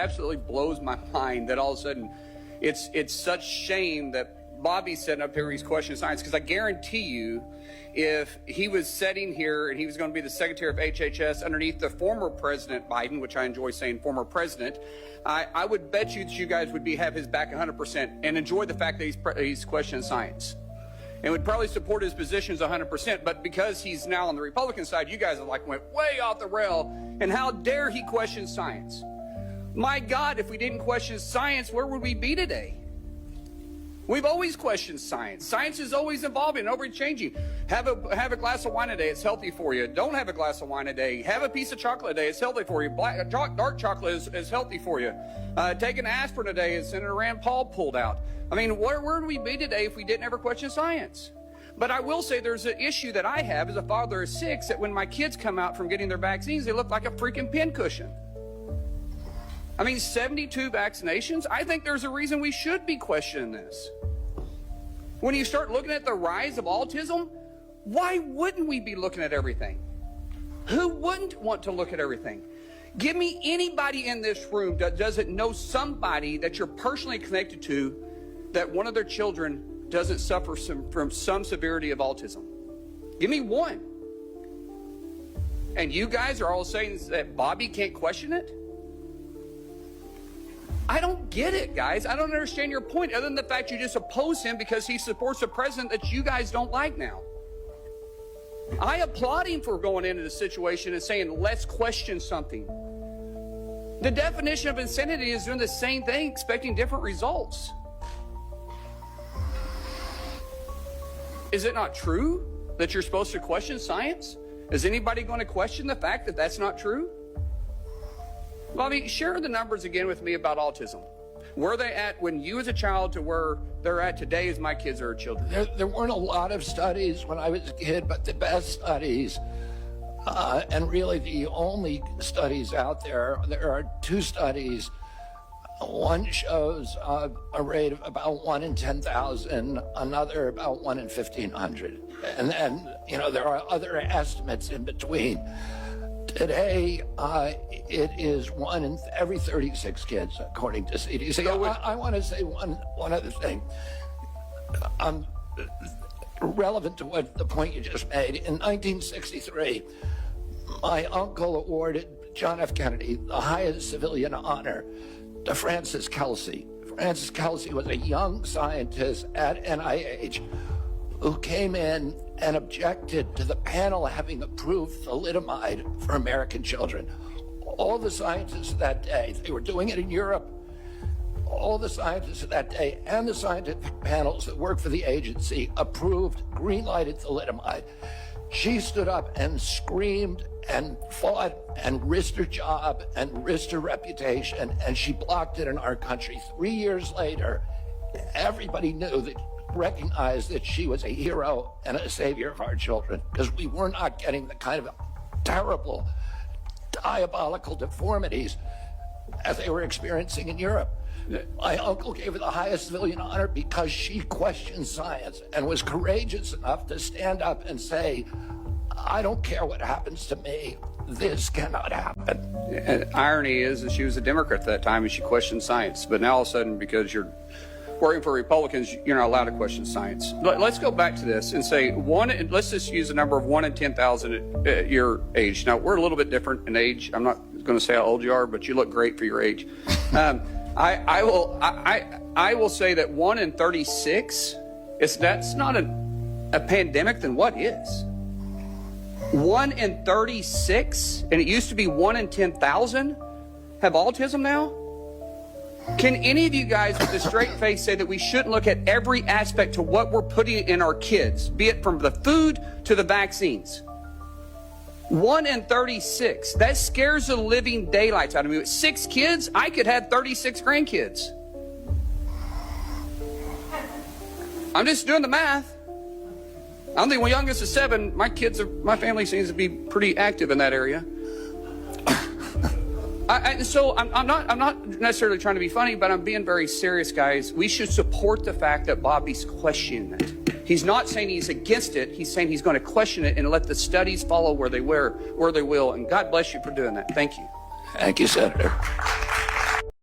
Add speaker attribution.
Speaker 1: Absolutely blows my mind that all of a sudden it's such shame that Bobby's sitting up here, he's questioning science, because I guarantee you if he was sitting here and he was going to be the secretary of HHS underneath the former President Biden, which I enjoy saying former president, I would bet you that you guys would have his back 100% and enjoy the fact that he's questioning science and would probably support his positions 100%. But because he's now on the Republican side, you guys have went way off the rail. And how dare he question science? My God, if we didn't question science, where would we be today? We've always questioned science. Science is always evolving and always changing. Have a glass of wine a day, it's healthy for you. Don't have a glass of wine a day. Have a piece of chocolate a day, it's healthy for you. Dark chocolate is healthy for you. Take an aspirin a day, as Senator Rand Paul pulled out. I mean, where would we be today if we didn't ever question science? But I will say there's an issue that I have as a father of 6, that when my kids come out from getting their vaccines, they look like a freaking pincushion. I mean, 72 vaccinations? I think there's a reason we should be questioning this. When you start looking at the rise of autism, why wouldn't we be looking at everything? Who wouldn't want to look at everything? Give me anybody in this room that doesn't know somebody that you're personally connected to that one of their children doesn't suffer from some severity of autism. Give me one. And you guys are all saying that Bobby can't question it? I don't get it, guys. I don't understand your point, other than the fact you just oppose him because he supports a president that you guys don't like now. I applaud him for going into the situation and saying, let's question something. The definition of insanity is doing the same thing, expecting different results. Is it not true that you're supposed to question science? Is anybody going to question the fact that that's not true? Bobby, share the numbers again with me about autism. Where they at when you as a child to where they're at today as my kids are children?
Speaker 2: There weren't a lot of studies when I was a kid, but the best studies, and really the only studies out there are 2 studies. One shows a rate of about 1 in 10,000, another about 1 in 1,500. And then, there are other estimates in between. Today, it is 1 in every 36 kids, according to CDC. I want to say one other thing. Relevant to the point you just made. In 1963, my uncle awarded John F. Kennedy the highest civilian honor to Francis Kelsey. Francis Kelsey was a young scientist at NIH who came in and objected to the panel having approved thalidomide for American children. All the scientists of that day, they were doing it in Europe, all the scientists of that day and the scientific panels that work for the agency approved, green-lighted thalidomide. She stood up and screamed and fought and risked her job and risked her reputation, and she blocked it in our country. 3 years later, everybody recognized that she was a hero and a savior of our children, because we were not getting the kind of terrible, diabolical deformities as they were experiencing in Europe. My uncle gave her the highest civilian honor because she questioned science and was courageous enough to stand up and say, I don't care what happens to me. This cannot happen.
Speaker 1: And irony is that she was a Democrat at that time and she questioned science. But now all of a sudden, because you're working for Republicans, you're not allowed to question science. Let's go back to this and say let's just use the number of 1 in 10,000 at your age. Now, we're a little bit different in age. I'm not going to say how old you are, but you look great for your age. I will say that 1 in 36, that's not a pandemic, then what is? 1 in 36, and it used to be 1 in 10,000 have autism now? Can any of you guys with a straight face say that we shouldn't look at every aspect to what we're putting in our kids, be it from the food to the vaccines? 1 in 36, that scares the living daylights out of me. With 6 kids, I could have 36 grandkids. I'm just doing the math. I'm the youngest of 7. My family seems to be pretty active in that area. So I'm not necessarily trying to be funny, but I'm being very serious, guys. We should support the fact that Bobby's questioning it. He's not saying he's against it. He's saying he's going to question it and let the studies follow where they will. And God bless you for doing that. Thank you.
Speaker 2: Thank you, Senator.